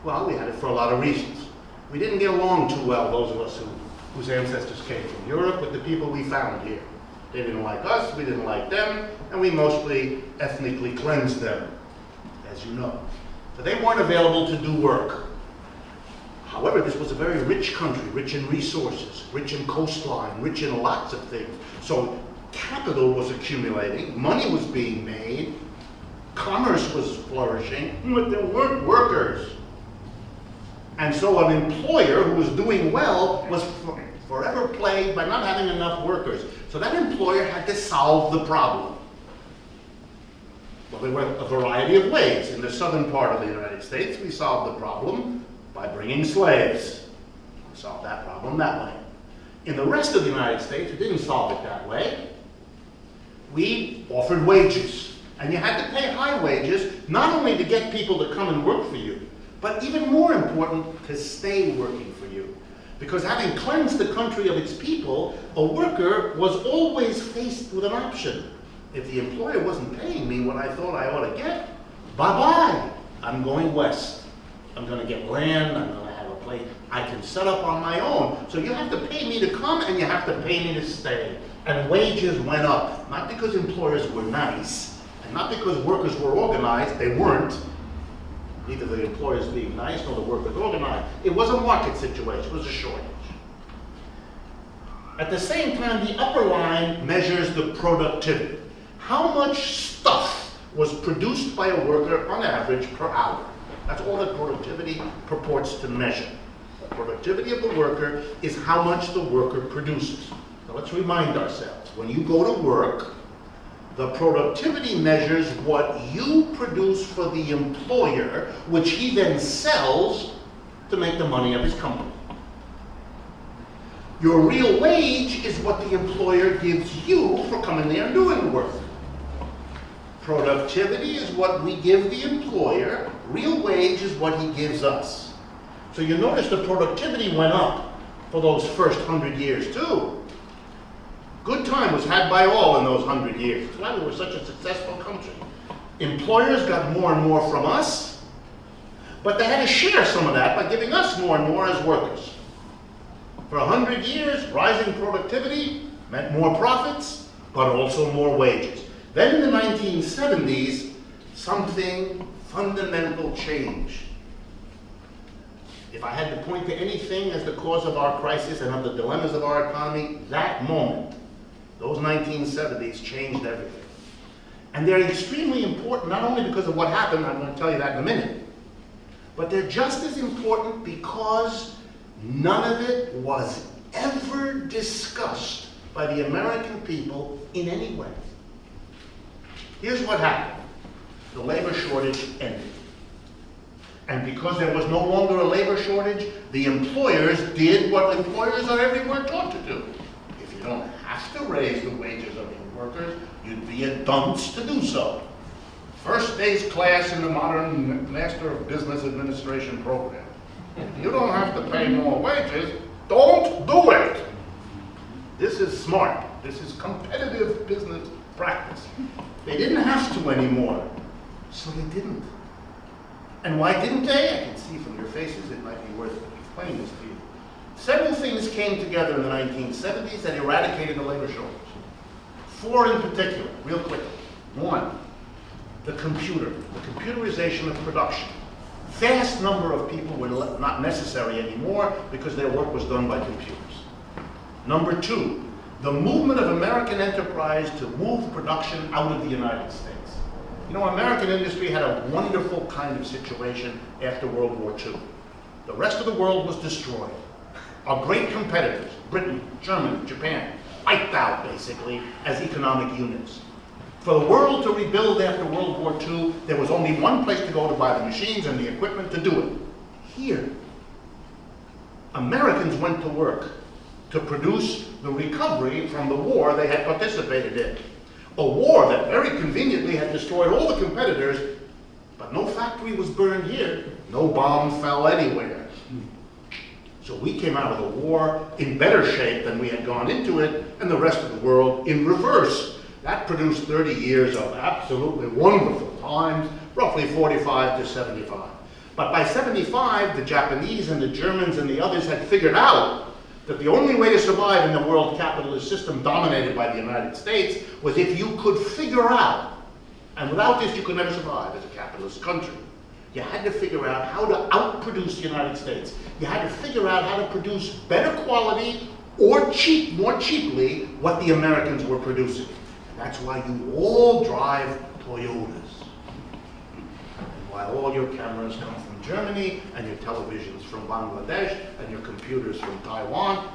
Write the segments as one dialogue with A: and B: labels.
A: Well, we had it for a lot of reasons. We didn't get along too well, those of us whose ancestors came from Europe, with the people we found here. They didn't like us, we didn't like them, and we mostly ethnically cleansed them, as you know. So they weren't available to do work. However, this was a very rich country, rich in resources, rich in coastline, rich in lots of things. So capital was accumulating, money was being made, commerce was flourishing, but there weren't workers. And so an employer who was doing well was forever plagued by not having enough workers. So that employer had to solve the problem. Well, there were a variety of ways. In the southern part of the United States, we solved the problem by bringing slaves. We solved that problem that way. In the rest of the United States, we didn't solve it that way. We offered wages. And you had to pay high wages, not only to get people to come and work for you, but even more important, to stay working for you. Because having cleansed the country of its people, a worker was always faced with an option. If the employer wasn't paying me what I thought I ought to get, bye-bye. I'm going west. I'm going to get land, I'm going to have a place I can set up on my own. So you have to pay me to come and you have to pay me to stay. And wages went up, not because employers were nice, and not because workers were organized. They weren't. Neither the employers being nice nor the workers organized. It was a market situation, it was a shortage. At the same time, the upper line measures the productivity. How much stuff was produced by a worker on average per hour? That's all that productivity purports to measure. The productivity of the worker is how much the worker produces. Now let's remind ourselves, when you go to work, the productivity measures what you produce for the employer, which he then sells to make the money of his company. Your real wage is what the employer gives you for coming there and doing the work. Productivity is what we give the employer. Real wage is what he gives us. So you notice the productivity went up for those first 100 years too. Good time was had by all in those 100 years. That's why we were such a successful country. Employers got more and more from us, but they had to share some of that by giving us more and more as workers. For 100 years, rising productivity meant more profits, but also more wages. Then in the 1970s, something fundamental changed. If I had to point to anything as the cause of our crisis and of the dilemmas of our economy, that moment, those 1970s changed everything. And they're extremely important, not only because of what happened, I'm going to tell you that in a minute, but they're just as important because none of it was ever discussed by the American people in any way. Here's what happened. The labor shortage ended. And because there was no longer a labor shortage, the employers did what employers are everywhere taught to do. If you don't have to raise the wages of your workers, you'd be a dunce to do so. First day's class in the modern Master of Business Administration program. If you don't have to pay more wages, don't do it. This is smart. This is competitive business practice. They didn't have to anymore, so they didn't. And why didn't they? I can see from your faces it might be worth explaining this to you. Several things came together in the 1970s that eradicated the labor shortage. 4 in particular, real quickly. 1, the computer, the computerization of production. Vast number of people were not necessary anymore because their work was done by computers. Number 2, the movement of American enterprise to move production out of the United States. You know, American industry had a wonderful kind of situation after World War II. The rest of the world was destroyed. Our great competitors, Britain, Germany, Japan, wiped out basically as economic units. For the world to rebuild after World War II, there was only one place to go to buy the machines and the equipment to do it. Here. Americans went to work to produce the recovery from the war they had participated in. A war that very conveniently had destroyed all the competitors, but no factory was burned here. No bomb fell anywhere. So we came out of the war in better shape than we had gone into it, and the rest of the world in reverse. That produced 30 years of absolutely wonderful times, roughly 45 to 75. But by 75, the Japanese and the Germans and the others had figured out that the only way to survive in the world capitalist system dominated by the United States was if you could figure out, and without this you could never survive as a capitalist country. You had to figure out how to outproduce the United States. You had to figure out how to produce better quality or more cheaply what the Americans were producing. And that's why you all drive Toyotas. While all your cameras come from Germany, and your televisions from Bangladesh, and your computers from Taiwan,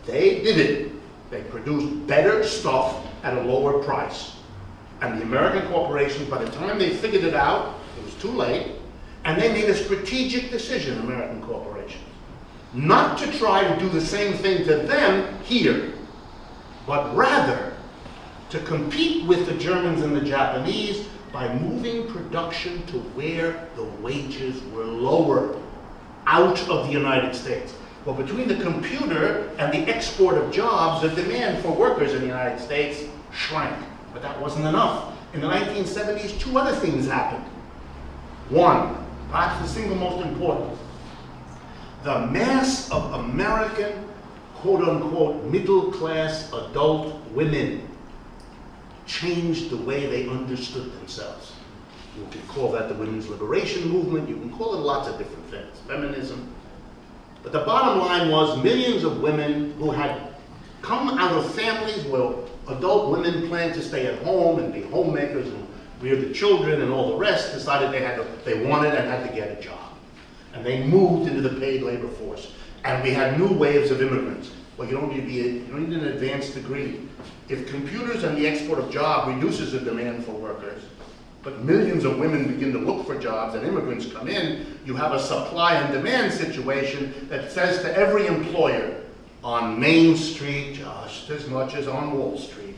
A: they did it. They produced better stuff at a lower price. And the American corporations, by the time they figured it out, it was too late, and they made a strategic decision, American corporations, not to try to do the same thing to them here, but rather to compete with the Germans and the Japanese by moving production to where the wages were lower, out of the United States. Well, between the computer and the export of jobs, the demand for workers in the United States shrank. But that wasn't enough. In the 1970s, two other things happened. One, perhaps the single most important, the mass of American, quote-unquote, middle-class adult women changed the way they understood themselves. You can call that the women's liberation movement. You can call it lots of different things, feminism. But the bottom line was millions of women who had come out of families where adult women planned to stay at home and be homemakers and rear the children and all the rest, decided they wanted and had to get a job. And they moved into the paid labor force. And we had new waves of immigrants. Well, you don't need an advanced degree. If computers and the export of jobs reduces the demand for workers, but millions of women begin to look for jobs and immigrants come in, you have a supply and demand situation that says to every employer, on Main Street just as much as on Wall Street,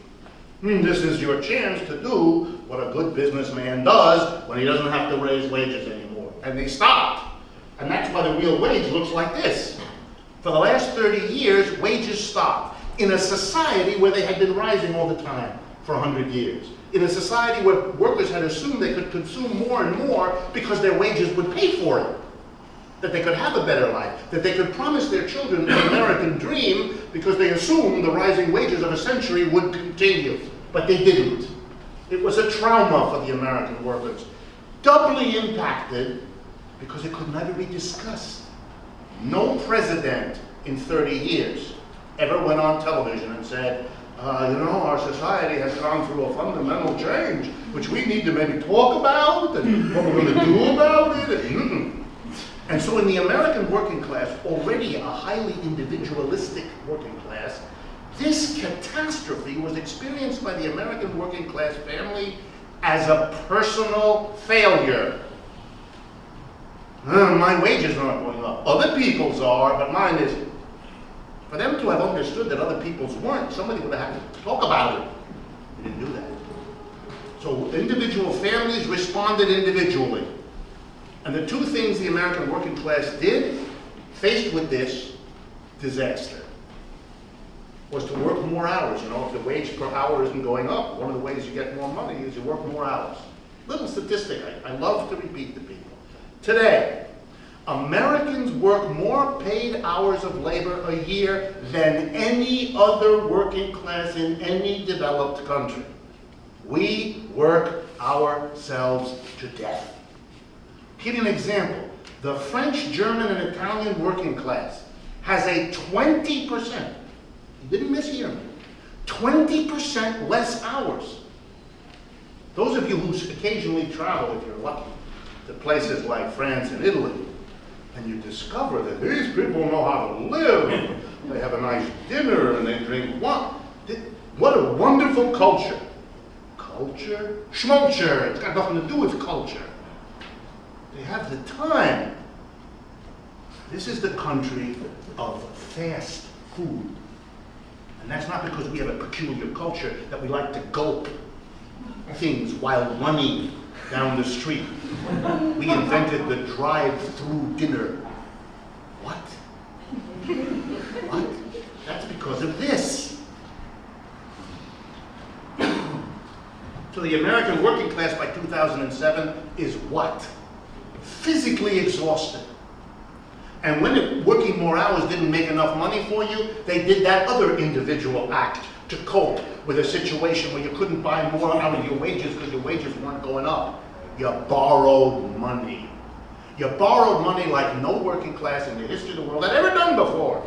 A: this is your chance to do what a good businessman does when he doesn't have to raise wages anymore. And they stopped. And that's why the real wage looks like this. For the last 30 years, wages stopped. In a society where they had been rising all the time for 100 years. In a society where workers had assumed they could consume more and more because their wages would pay for it. That they could have a better life. That they could promise their children the American dream because they assumed the rising wages of a century would continue. But they didn't. It was a trauma for the American workers. Doubly impacted because it could never be discussed. No president in 30 years ever went on television and said, our society has gone through a fundamental change, which we need to maybe talk about, and what we're going to do about it. And so in the American working class, already a highly individualistic working class, this catastrophe was experienced by the American working class family as a personal failure. My wages aren't going up. Other people's are, but mine isn't. For them to have understood that other people's weren't, somebody would have had to talk about it. They didn't do that. So individual families responded individually. And the two things the American working class did, faced with this disaster, was to work more hours. If the wage per hour isn't going up, one of the ways you get more money is you work more hours. Little statistic I love to repeat to people. Today, Americans work more paid hours of labor a year than any other working class in any developed country. We work ourselves to death. Give you an example. The French, German, and Italian working class has a 20%, you didn't mishear me, 20% less hours. Those of you who occasionally travel, if you're lucky, to places like France and Italy, and you discover that these people know how to live. They have a nice dinner and they drink wine. What a wonderful culture. Culture? Schmulture. It's got nothing to do with culture. They have the time. This is the country of fast food. And that's not because we have a peculiar culture that we like to gulp things while running down the street. We invented the drive-through dinner. What? What? That's because of this. So the American working class by 2007 is what? physically exhausted. And when working more hours didn't make enough money for you, they did that other individual act to cope with a situation where you couldn't buy more out of your wages because your wages weren't going up. You borrowed money. You borrowed money like no working class in the history of the world had ever done before.